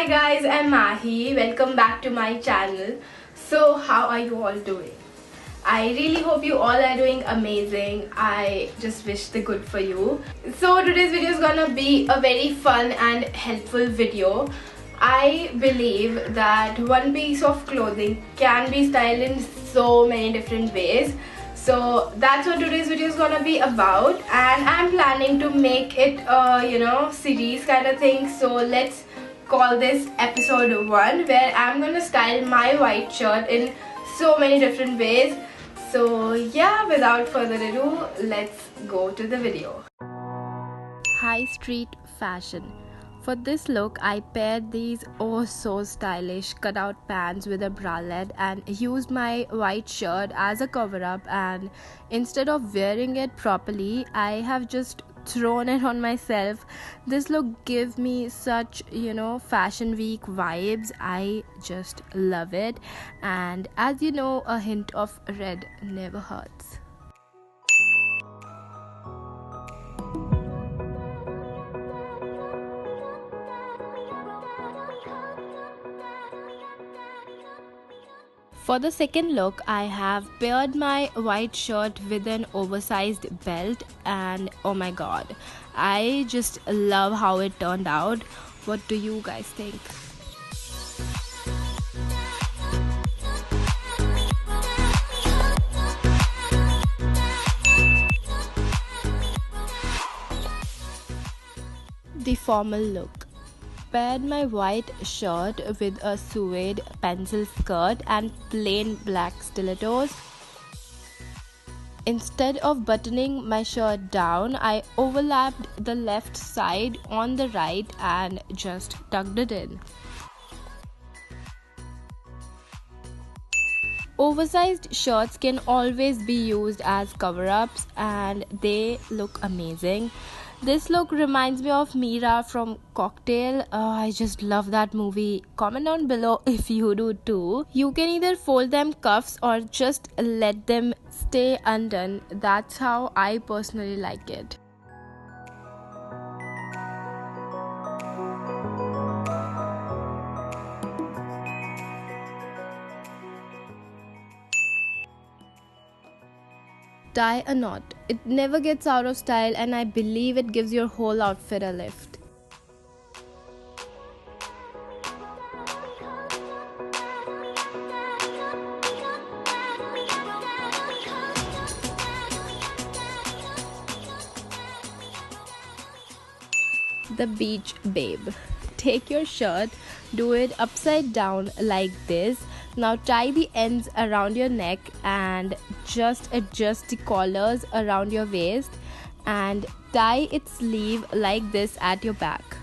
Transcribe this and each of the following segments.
Hi guys, I'm Mahi. Welcome back to my channel. So how are you all doing? I really hope you all are doing amazing. I just wish the good for you. So today's video is gonna be a very fun and helpful video. I believe that one piece of clothing can be styled in so many different ways. So that's what today's video is gonna be about, and I'm planning to make it a series kind of thing. So let's call this episode 1, where I'm gonna style my white shirt in so many different ways. So yeah, without further ado, let's go to the video. High street fashion. For this look, I paired these oh so stylish cutout pants with a bralette and used my white shirt as a cover up, and instead of wearing it properly, I have just thrown it on myself. This look gives me such fashion week vibes. I just love it, and as you know, a hint of red never hurts. For the second look, I have paired my white shirt with an oversized belt, and oh my god, I just love how it turned out. What do you guys think? The formal look. Paired my white shirt with a suede pencil skirt and plain black stilettos. Instead of buttoning my shirt down, I overlapped the left side on the right and just tucked it in. Oversized shirts can always be used as cover-ups, and they look amazing. This look reminds me of Mira from Cocktail. I just love that movie. Comment down below if you do too. You can either fold them cuffs or just let them stay undone. That's how I personally like it. Tie a knot. It never gets out of style, and I believe it gives your whole outfit a lift. The beach babe. Take your shirt, do it upside down like this. Now tie the ends around your neck and just adjust the collars around your waist and tie its sleeve like this at your back.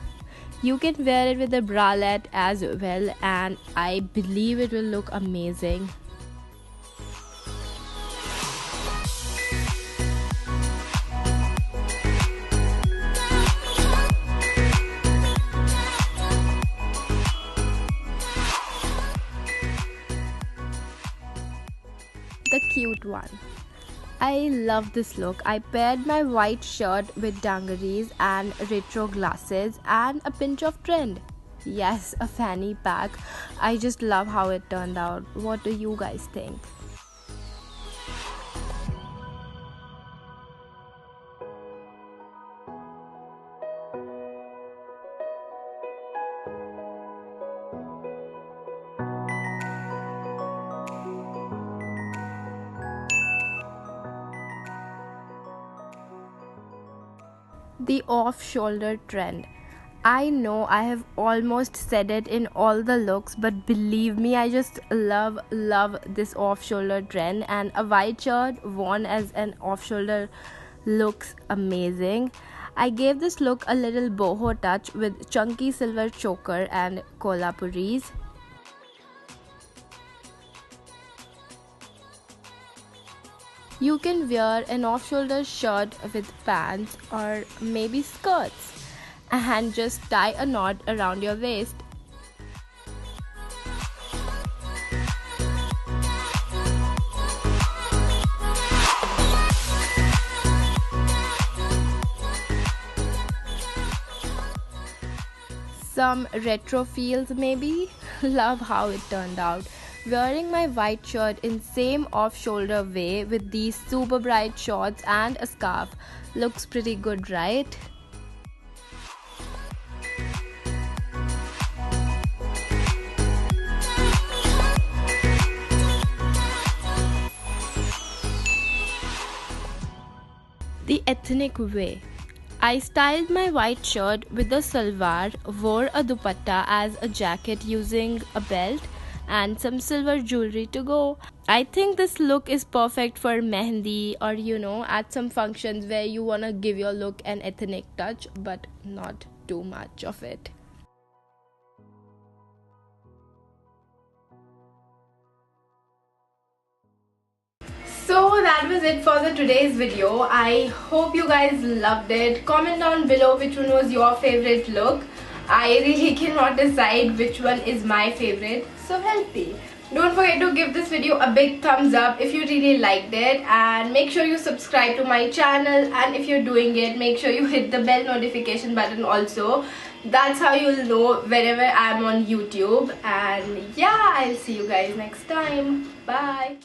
You can wear it with a bralette as well, and I believe it will look amazing. The cute one. I love this look. I paired my white shirt with dungarees and retro glasses and a pinch of trend. Yes, a fanny pack. I just love how it turned out. What do you guys think? The off-shoulder trend. I know I have almost said it in all the looks, but believe me, I just love this off-shoulder trend, and a white shirt worn as an off-shoulder looks amazing. I gave this look a little boho touch with chunky silver choker and kolhapuris. You can wear an off-shoulder shirt with pants or maybe skirts and just tie a knot around your waist. some retro feels maybe. Love how it turned out. Wearing my white shirt in same off-shoulder way with these super bright shorts and a scarf. Looks pretty good, right? The ethnic way. I styled my white shirt with a salwar, wore a dupatta as a jacket using a belt, and some silver jewelry to go. I think this look is perfect for mehendi or at some functions where you wanna give your look an ethnic touch but not too much of it. So that was it for the today's video. I hope you guys loved it. Comment down below which one was your favorite look. I really cannot decide which one is my favorite, so help me. Don't forget to give this video a big thumbs up if you really liked it, and make sure you subscribe to my channel, and if you're doing it, make sure you hit the bell notification button also. That's how you'll know whenever I'm on YouTube. And yeah, I'll see you guys next time. Bye.